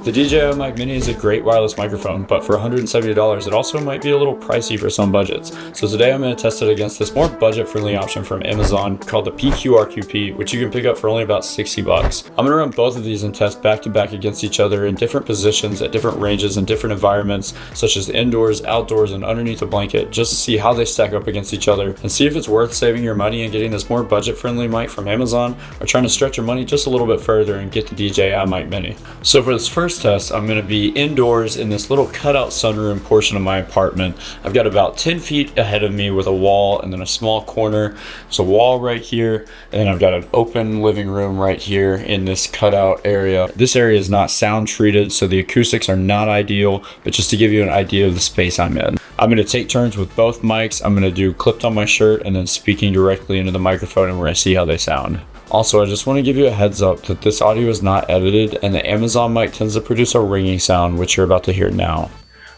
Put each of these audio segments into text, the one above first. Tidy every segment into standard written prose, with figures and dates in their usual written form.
The DJI Mic Mini is a great wireless microphone, but for $170 it also might be a little pricey for some budgets. So today I'm going to test it against this more budget-friendly option from Amazon called the PQRQP, which you can pick up for only about $60. I'm going to run both of these and test back-to-back against each other in different positions at different ranges and different environments, such as indoors, outdoors, and underneath a blanket, just to see how they stack up against each other and see if it's worth saving your money and getting this more budget-friendly mic from Amazon, or trying to stretch your money just a little bit further and get the DJI Mic Mini. So for this first test, I'm going to be indoors in this little cutout sunroom portion of my apartment. I've got about 10 feet ahead of me with a wall and then a small corner. There's a wall right here, and then I've got an open living room right here in this cutout area. This area is not sound treated, so the acoustics are not ideal, but just to give you an idea of the space I'm in. I'm going to take turns with both mics. I'm going to do clipped on my shirt and then speaking directly into the microphone, and we're going to see how they sound. Also, I just want to give you a heads up that this audio is not edited, and the Amazon mic tends to produce a ringing sound, which you're about to hear now.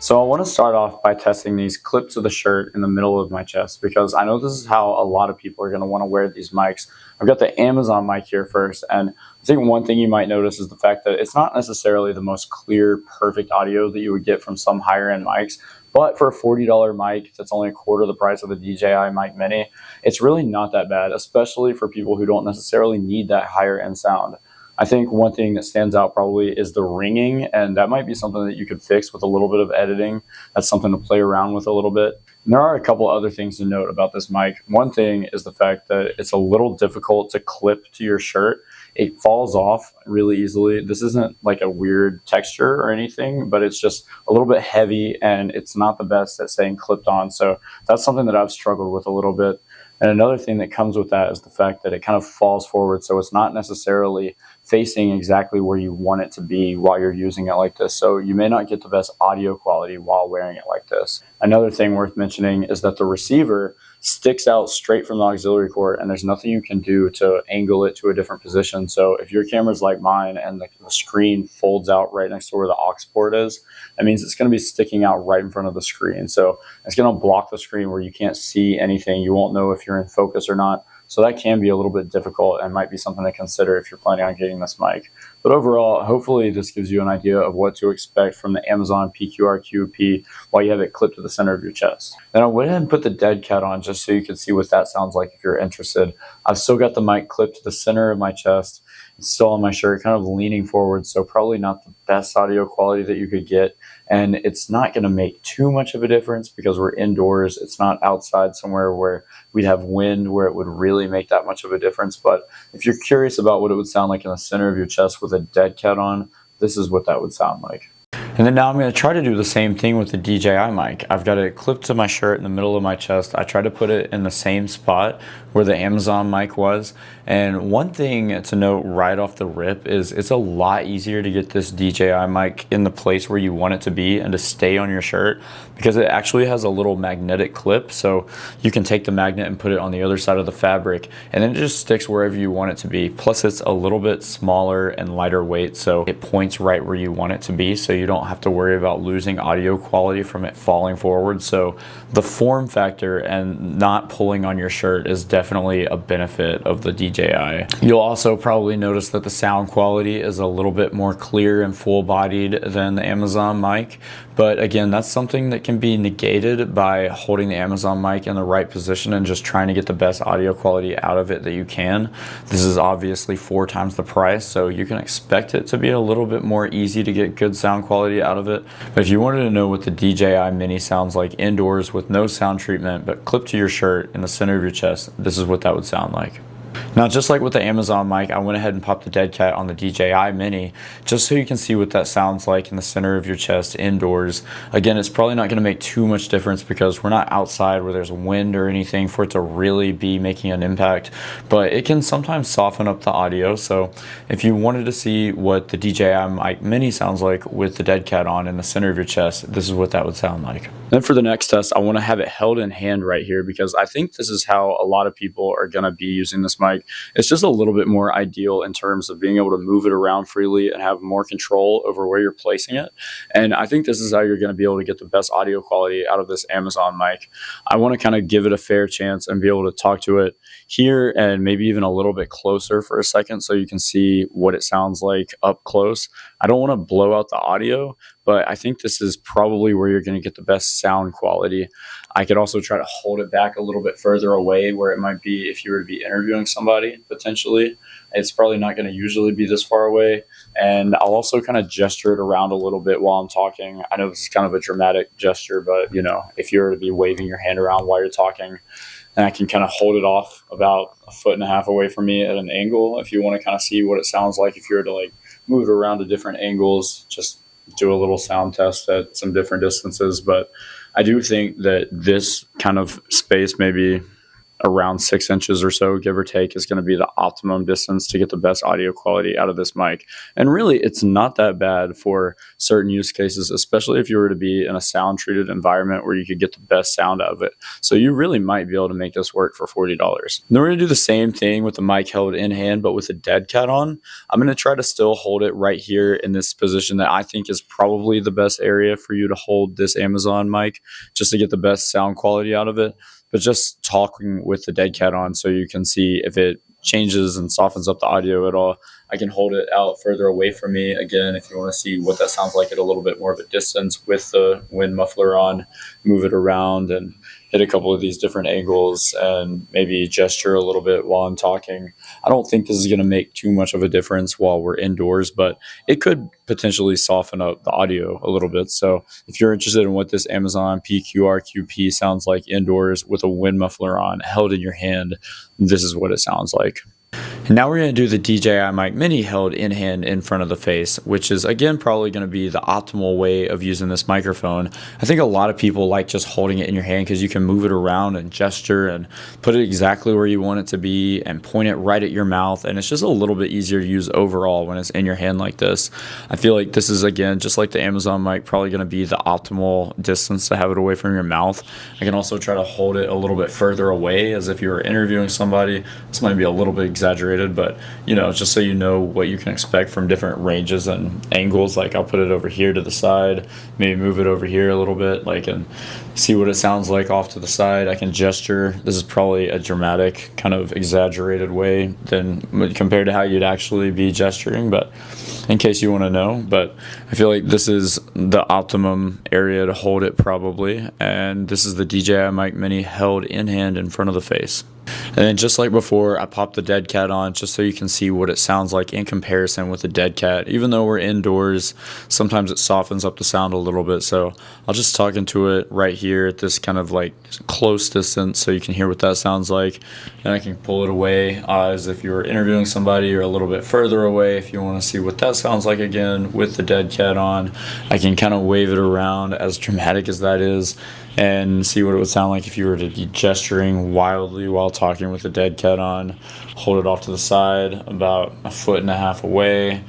So I want to start off by testing these clips of the shirt in the middle of my chest, because I know this is how a lot of people are going to want to wear these mics. I've got the Amazon mic here first, and I think one thing you might notice is the fact that it's not necessarily the most clear, perfect audio that you would get from some higher end mics. But for a $40 mic that's only a quarter the price of the DJI Mic Mini, it's really not that bad, especially for people who don't necessarily need that higher end sound. I think one thing that stands out probably is the ringing, and that might be something that you could fix with a little bit of editing. That's something to play around with a little bit. And there are a couple other things to note about this mic. One thing is the fact that it's a little difficult to clip to your shirt. It falls off really easily. This isn't like a weird texture or anything, but it's just a little bit heavy, and it's not the best at staying clipped on. So that's something that I've struggled with a little bit. And another thing that comes with that is the fact that it kind of falls forward, so it's not necessarily facing exactly where you want it to be while you're using it like this. So you may not get the best audio quality while wearing it like this. Another thing worth mentioning is that the receiver sticks out straight from the auxiliary cord, and there's nothing you can do to angle it to a different position. So if your camera's like mine and the screen folds out right next to where the aux port is, that means it's going to be sticking out right in front of the screen. So it's going to block the screen where you can't see anything. You won't know if you're in focus or not. So that can be a little bit difficult and might be something to consider if you're planning on getting this mic. But overall, hopefully this gives you an idea of what to expect from the Amazon PQRQP while you have it clipped to the center of your chest. Then I went ahead and put the Deadcat on just so you can see what that sounds like if you're interested. I've still got the mic clipped to the center of my chest. It's still on my shirt, kind of leaning forward, so probably not the best audio quality that you could get. And it's not going to make too much of a difference because we're indoors. It's not outside somewhere where we'd have wind where it would really make that much of a difference. But if you're curious about what it would sound like in the center of your chest with a Deadcat on, this is what that would sound like. And then now I'm going to try to do the same thing with the DJI mic. I've got it clipped to my shirt in the middle of my chest. I try to put it in the same spot where the Amazon mic was. And one thing to note right off the rip is it's a lot easier to get this DJI mic in the place where you want it to be and to stay on your shirt, because it actually has a little magnetic clip. So you can take the magnet and put it on the other side of the fabric, and then it just sticks wherever you want it to be. Plus it's a little bit smaller and lighter weight, so it points right where you want it to be, so you don't have to worry about losing audio quality from it falling forward. So the form factor and not pulling on your shirt is definitely a benefit of the DJI. You'll also probably notice that the sound quality is a little bit more clear and full-bodied than the Amazon mic, but again, that's something that can be negated by holding the Amazon mic in the right position and just trying to get the best audio quality out of it that you can. This is obviously 4 times the price, so you can expect it to be a little bit more easy to get good sound quality out of it. But if you wanted to know what the DJI Mini sounds like indoors with no sound treatment but clipped to your shirt in the center of your chest, this is what that would sound like. Now, just like with the Amazon mic, I went ahead and popped the Deadcat on the DJI Mini just so you can see what that sounds like in the center of your chest indoors. Again, it's probably not going to make too much difference because we're not outside where there's wind or anything for it to really be making an impact, but it can sometimes soften up the audio. So if you wanted to see what the DJI Mic Mini sounds like with the Deadcat on in the center of your chest, this is what that would sound like. Then for the next test, I want to have it held in hand right here because I think this is how a lot of people are going to be using this mic. like it's just a little bit more ideal in terms of being able to move it around freely and have more control over where you're placing it. And I think this is how you're going to be able to get the best audio quality out of this Amazon mic. I want to kind of give it a fair chance and be able to talk to it here and maybe even a little bit closer for a second so you can see what it sounds like up close. I don't want to blow out the audio, but I think this is probably where you're going to get the best sound quality. I could also try to hold it back a little bit further away where it might be if you were to be interviewing somebody potentially. It's probably not going to usually be this far away. And I'll also kind of gesture it around a little bit while I'm talking. I know this is kind of a dramatic gesture, but you know, if you were to be waving your hand around while you're talking, and I can kind of hold it off about 1.5 feet away from me at an angle. If you want to kind of see what it sounds like, if you were to like move it around to different angles, just do a little sound test at some different distances. But I do think that this kind of space, maybe around 6 inches or so, give or take, is going to be the optimum distance to get the best audio quality out of this mic. And really, it's not that bad for certain use cases, especially if you were to be in a sound treated environment where you could get the best sound out of it. So you really might be able to make this work for $40. Then we're going to do the same thing with the mic held in hand, but with a Deadcat on. I'm going to try to still hold it right here in this position that I think is probably the best area for you to hold this Amazon mic, just to get the best sound quality out of it. But just talking with the Deadcat on so you can see if it changes and softens up the audio at all. I can hold it out further away from me. Again, if you want to see what that sounds like at a little bit more of a distance with the wind muffler on, move it around and hit a couple of these different angles and maybe gesture a little bit while I'm talking. I don't think this is going to make too much of a difference while we're indoors, but it could potentially soften up the audio a little bit. So if you're interested in what this Amazon PQRQP sounds like indoors with a wind muffler on held in your hand, this is what it sounds like. And now we're going to do the DJI Mic Mini held in hand in front of the face, which is again probably going to be the optimal way of using this microphone. I think a lot of people like just holding it in your hand because you can move it around and gesture and put it exactly where you want it to be and point it right at your mouth, and it's just a little bit easier to use overall when it's in your hand like this. I feel like this is, again, just like the Amazon mic, probably going to be the optimal distance to have it away from your mouth. I can also try to hold it a little bit further away as if you were interviewing somebody. This might be a little bit exaggerated, but you know, just so you know what you can expect from different ranges and angles. Like I'll put it over here to the side, maybe move it over here a little bit, like, and see what it sounds like off to the side. I can gesture. This is probably a dramatic, kind of exaggerated way than compared to how you'd actually be gesturing, but in case you want to know. But I feel like this is the optimum area to hold it probably, and this is the DJI Mic Mini held in hand in front of the face. And then just like before, I popped the Deadcat on just so you can see what it sounds like in comparison with the Deadcat. Even though we're indoors, sometimes it softens up the sound a little bit. So I'll just talk into it right here at this kind of like close distance so you can hear what that sounds like. And I can pull it away as if you were interviewing somebody, or a little bit further away if you want to see what that sounds like again with the Deadcat on. I can kind of wave it around, as dramatic as that is, and see what it would sound like if you were to be gesturing wildly while talking with the Deadcat on. Hold it off to the side about 1.5 feet away,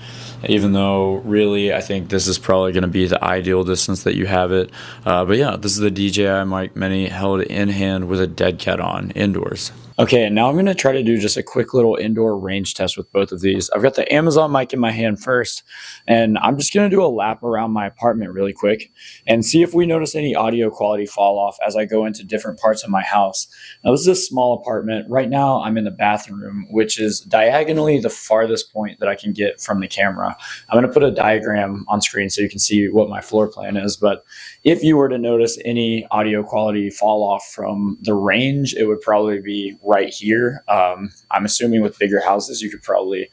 even though really I think this is probably going to be the ideal distance that you have it. But yeah, this is the DJI Mic Mini held in hand with a Deadcat on indoors. Okay, and now I'm going to try to do just a quick little indoor range test with both of these. I've got the Amazon mic in my hand first, and I'm just going to do a lap around my apartment really quick and see if we notice any audio quality fall off as I go into different parts of my house. Now, this is a small apartment. Right now, I'm in the bathroom, which is diagonally the farthest point that I can get from the camera. I'm going to put a diagram on screen so you can see what my floor plan is, but if you were to notice any audio quality fall off from the range, it would probably be right here. I'm assuming with bigger houses, you could probably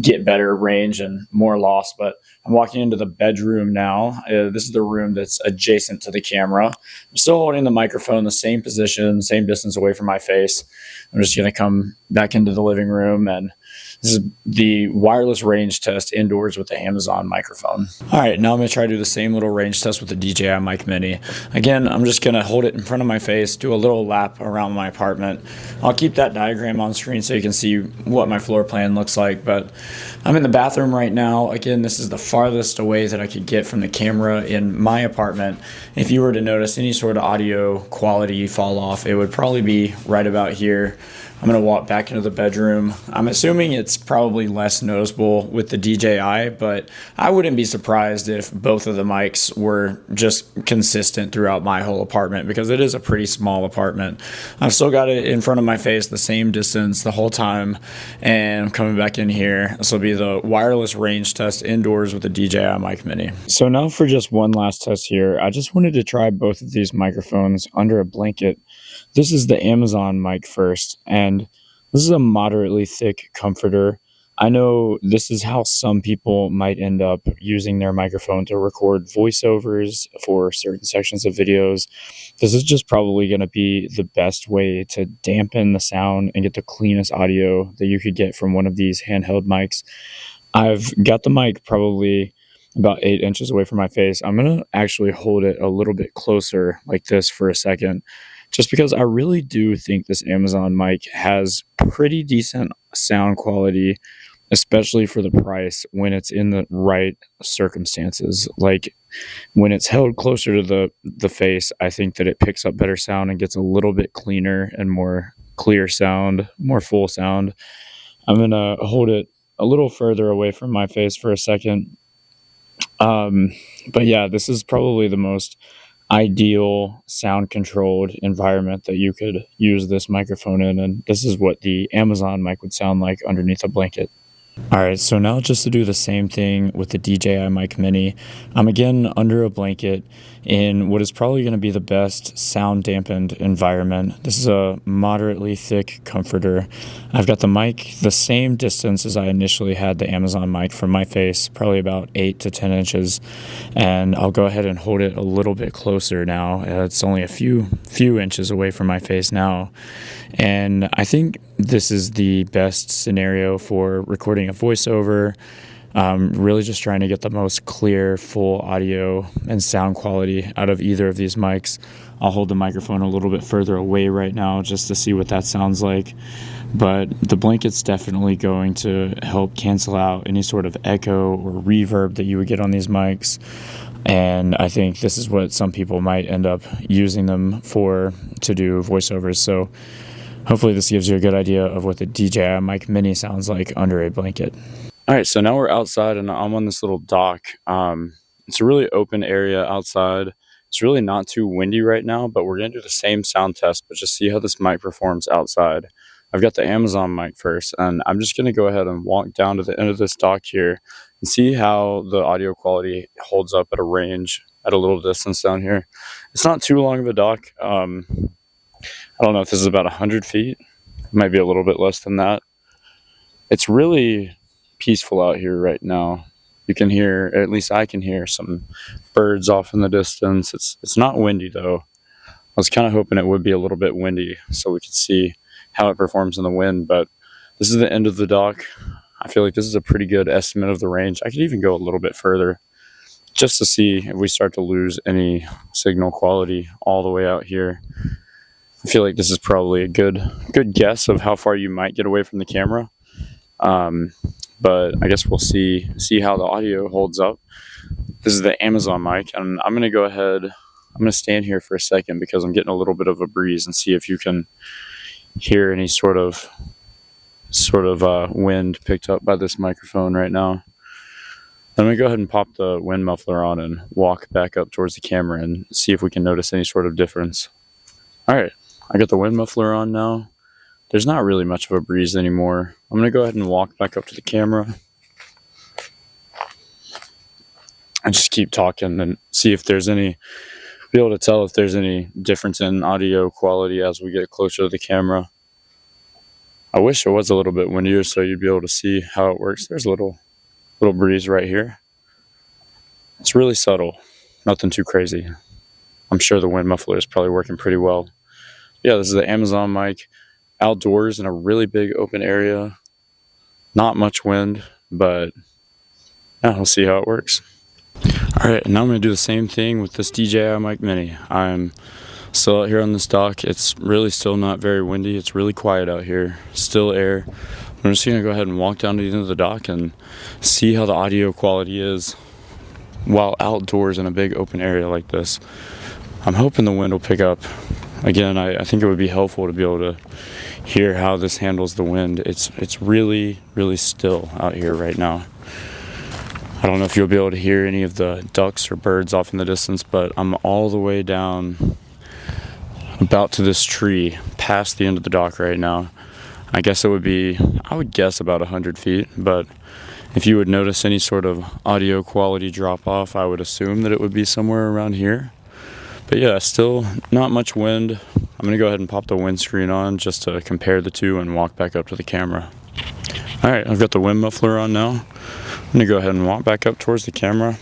get better range and more loss, but I'm walking into the bedroom now. This is the room that's adjacent to the camera. I'm still holding the microphone the same position, same distance away from my face. I'm just going to come back into the living room, and this is the wireless range test indoors with the Amazon microphone. All right, now I'm going to try to do the same little range test with the DJI Mic Mini. Again, I'm just going to hold it in front of my face, do a little lap around my apartment. I'll keep that diagram on screen so you can see what my floor plan looks like, but I'm in the bathroom right now. Again, this is the farthest away that I could get from the camera in my apartment. If you were to notice any sort of audio quality fall off, it would probably be right about here. I'm gonna walk back into the bedroom. I'm assuming it's probably less noticeable with the DJI, but I wouldn't be surprised if both of the mics were just consistent throughout my whole apartment, because it is a pretty small apartment. I've still got it in front of my face the same distance the whole time, and I'm coming back in here. This will be the wireless range test indoors with the DJI Mic Mini. So now for just one last test here, I just wanted to try both of these microphones under a blanket. This is the Amazon mic first, and this is a moderately thick comforter. I know this is how some people might end up using their microphone to record voiceovers for certain sections of videos. This is just probably going to be the best way to dampen the sound and get the cleanest audio that you could get from one of these handheld mics. I've got the mic probably about 8 inches away from my face. I'm going to actually hold it a little bit closer like this for a second, just because I really do think this Amazon mic has pretty decent sound quality, especially for the price when it's in the right circumstances. Like when it's held closer to the face, I think that it picks up better sound and gets a little bit cleaner and more clear sound, more full sound. I'm going to hold it a little further away from my face for a second. But yeah, this is probably the most ideal sound controlled environment that you could use this microphone in, and this is what the Amazon mic would sound like underneath a blanket. Alright, so now just to do the same thing with the DJI Mic Mini, I'm again under a blanket in what is probably going to be the best sound dampened environment. This is a moderately thick comforter. I've got the mic the same distance as I initially had the Amazon mic from my face, probably about 8 to 10 inches, and I'll go ahead and hold it a little bit closer now. It's only a few inches away from my face now, and I think this is the best scenario for recording a voiceover. Really just trying to get the most clear, full audio and sound quality out of either of these mics. I'll hold the microphone a little bit further away right now just to see what that sounds like. But the blanket's definitely going to help cancel out any sort of echo or reverb that you would get on these mics. And I think this is what some people might end up using them for, to do voiceovers. So hopefully this gives you a good idea of what the DJI Mic Mini sounds like under a blanket. All right, so now we're outside and I'm on this little dock. It's a really open area outside. It's really not too windy right now, but we're going to do the same sound test, but just see how this mic performs outside. I've got the Amazon mic first, and I'm just going to go ahead and walk down to the end of this dock here and see how the audio quality holds up at a range at a little distance down here. It's not too long of a dock. I don't know if this is about 100 feet. It might be a little bit less than that. It's really peaceful out here right now. You can hear, at least I can hear, some birds off in the distance. It's not windy though. I was kind of hoping it would be a little bit windy so we could see how it performs in the wind, but this is the end of the dock. I feel like this is a pretty good estimate of the range. I could even go a little bit further just to see if we start to lose any signal quality all the way out here. I feel like this is probably a good guess of how far you might get away from the camera. But I guess we'll see how the audio holds up. This is the Amazon mic, and I'm going to go ahead. I'm going to stand here for a second because I'm getting a little bit of a breeze and see if you can hear any sort of wind picked up by this microphone right now. Let me go ahead and pop the wind muffler on and walk back up towards the camera and see if we can notice any sort of difference. All right, I got the wind muffler on now. There's not really much of a breeze anymore. I'm going to go ahead and walk back up to the camera and just keep talking and see if there's be able to tell if there's any difference in audio quality as we get closer to the camera. I wish it was a little bit windier so you'd be able to see how it works. There's a little breeze right here. It's really subtle, nothing too crazy. I'm sure the wind muffler is probably working pretty well. Yeah, this is the Amazon mic. Outdoors in a really big open area. Not much wind, but yeah, we'll see how it works. All right, now I'm going to do the same thing with this DJI Mic Mini. I'm still out here on this dock. It's really still not very windy. It's really quiet out here. Still air. I'm just going to go ahead and walk down to the end of the dock and see how the audio quality is while outdoors in a big open area like this. I'm hoping the wind will pick up again, I think it would be helpful to be able to hear how this handles the wind. It's really, really still out here right now. I don't know if you'll be able to hear any of the ducks or birds off in the distance, but I'm all the way down about to this tree past the end of the dock right now. I guess it would be, I would guess about 100 feet, but if you would notice any sort of audio quality drop off, I would assume that it would be somewhere around here. But yeah, still not much wind. I'm gonna go ahead and pop the windscreen on just to compare the two and walk back up to the camera. All right, I've got the wind muffler on now. I'm gonna go ahead and walk back up towards the camera.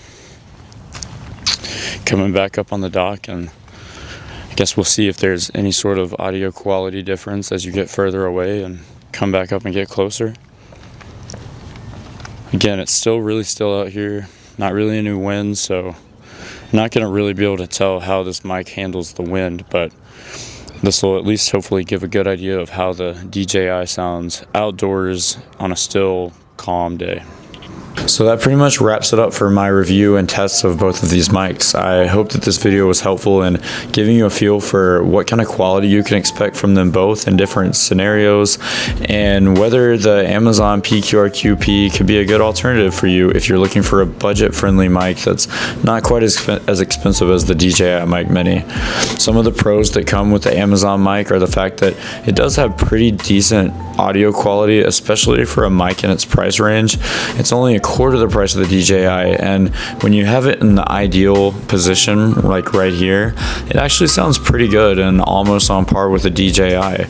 Coming back up on the dock, and I guess we'll see if there's any sort of audio quality difference as you get further away and come back up and get closer. Again, it's still really still out here, not really any wind, so I'm not gonna really be able to tell how this mic handles the wind, but this will at least hopefully give a good idea of how the DJI sounds outdoors on a still, calm day. So that pretty much wraps it up for my review and tests of both of these mics. I hope that this video was helpful in giving you a feel for what kind of quality you can expect from them both in different scenarios, and whether the Amazon PQRQP could be a good alternative for you if you're looking for a budget-friendly mic that's not quite as expensive as the DJI Mic Mini. Some of the pros that come with the Amazon mic are the fact that it does have pretty decent audio quality, especially for a mic in its price range. It's only a quarter the price of the DJI, and when you have it in the ideal position, like right here, it actually sounds pretty good and almost on par with the DJI.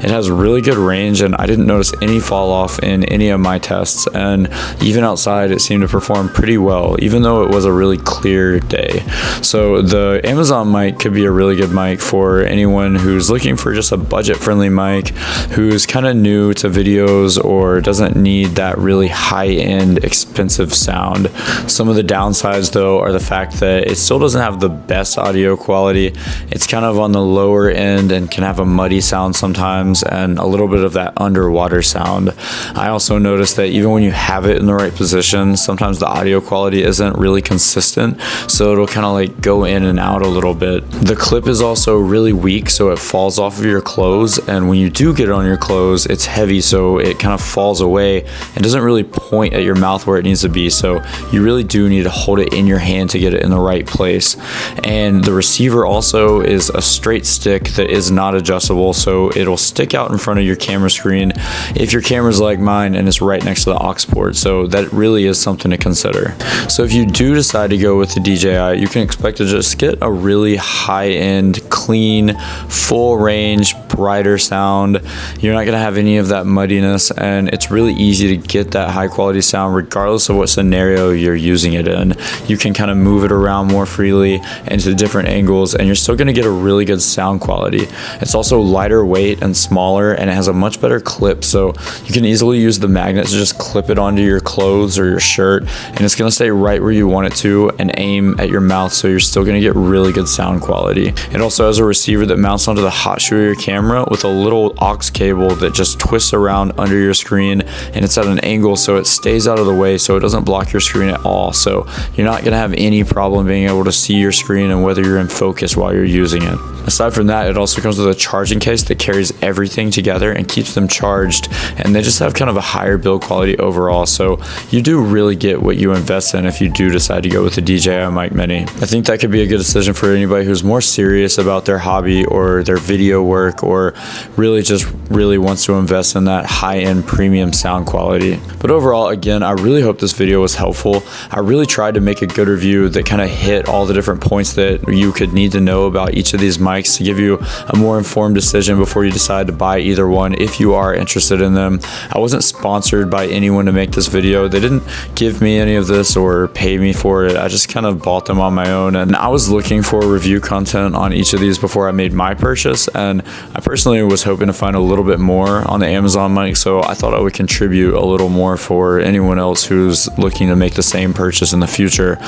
It has really good range, and I didn't notice any fall off in any of my tests, and even outside it seemed to perform pretty well, even though it was a really clear day. So the Amazon mic could be a really good mic for anyone who's looking for just a budget-friendly mic, who's kind of new to videos or doesn't need that really high-end expensive sound. Some of the downsides though are the fact that it still doesn't have the best audio quality. It's kind of on the lower end and can have a muddy sound sometimes and a little bit of that underwater sound. I also noticed that even when you have it in the right position, sometimes the audio quality isn't really consistent, so it'll kind of like go in and out a little bit. The clip is also really weak, so it falls off of your clothes, and when you do get it on your clothes, it's heavy, so it kind of falls away and doesn't really point at your mouth where it needs to be, so you really do need to hold it in your hand to get it in the right place. And the receiver also is a straight stick that is not adjustable, so it'll stick out in front of your camera screen if your camera's like mine and it's right next to the aux port, so that really is something to consider. So if you do decide to go with the DJI, you can expect to just get a really high-end, clean, full range, brighter sound. You're not gonna have any of that muddiness, and it's really easy to get that high quality sound regardless of what scenario you're using it in. You can kind of move it around more freely into different angles, and you're still going to get a really good sound quality. It's also lighter weight and smaller, and it has a much better clip, so you can easily use the magnet to just clip it onto your clothes or your shirt, and it's going to stay right where you want it to and aim at your mouth, so you're still going to get really good sound quality. It also has a receiver that mounts onto the hot shoe of your camera with a little aux cable that just twists around under your screen, and it's at an angle so it stays out of the way, so it doesn't block your screen at all, so you're not going to have any problem being able to see your screen and whether you're in focus while you're using it. Aside from that, it also comes with a charging case that carries everything together and keeps them charged, and they just have kind of a higher build quality overall, so you do really get what you invest in if you do decide to go with the DJI Mic Mini. I think that could be a good decision for anybody who's more serious about their hobby or their video work, or really wants to invest in that high-end premium sound quality. But overall, again, I really hope this video was helpful. I really tried to make a good review that kind of hit all the different points that you could need to know about each of these mics to give you a more informed decision before you decide to buy either one if you are interested in them. I wasn't sponsored by anyone to make this video. They didn't give me any of this or pay me for it. I just kind of bought them on my own, and I was looking for review content on each of these before I made my purchase, and I personally was hoping to find a little bit more on the Amazon mic, so I thought I would contribute a little more for anyone else who's looking to make the same purchase in the future.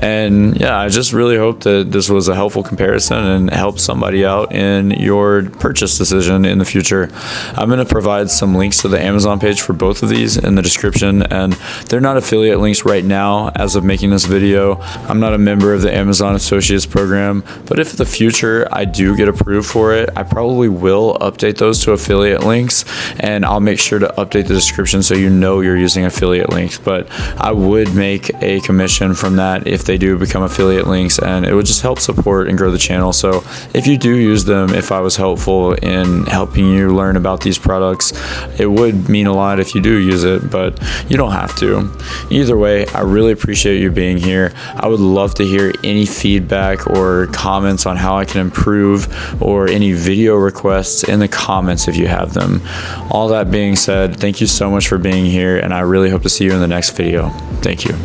And yeah, I just really hope that this was a helpful comparison and helped somebody out in your purchase decision in the future. I'm going to provide some links to the Amazon page for both of these in the description, and they're not affiliate links right now as of making this video. I'm not a member of the Amazon Associates program, but if in the future I do get approved for it, I probably will update those to affiliate links, and I'll make sure to update the description so you know you're using affiliate links. But I would make a commission from that if they do become affiliate links, and it would just help support and grow the channel. So if you do use them, if I was helpful in helping you learn about these products, it would mean a lot if you do use it, but you don't have to. Either way, I really appreciate you being here. I would love to hear any feedback or comments on how I can improve, or any video requests in the comments if you have them. All that being said, thank you so much for being here, and I really hope to see you in the next video. Thank you.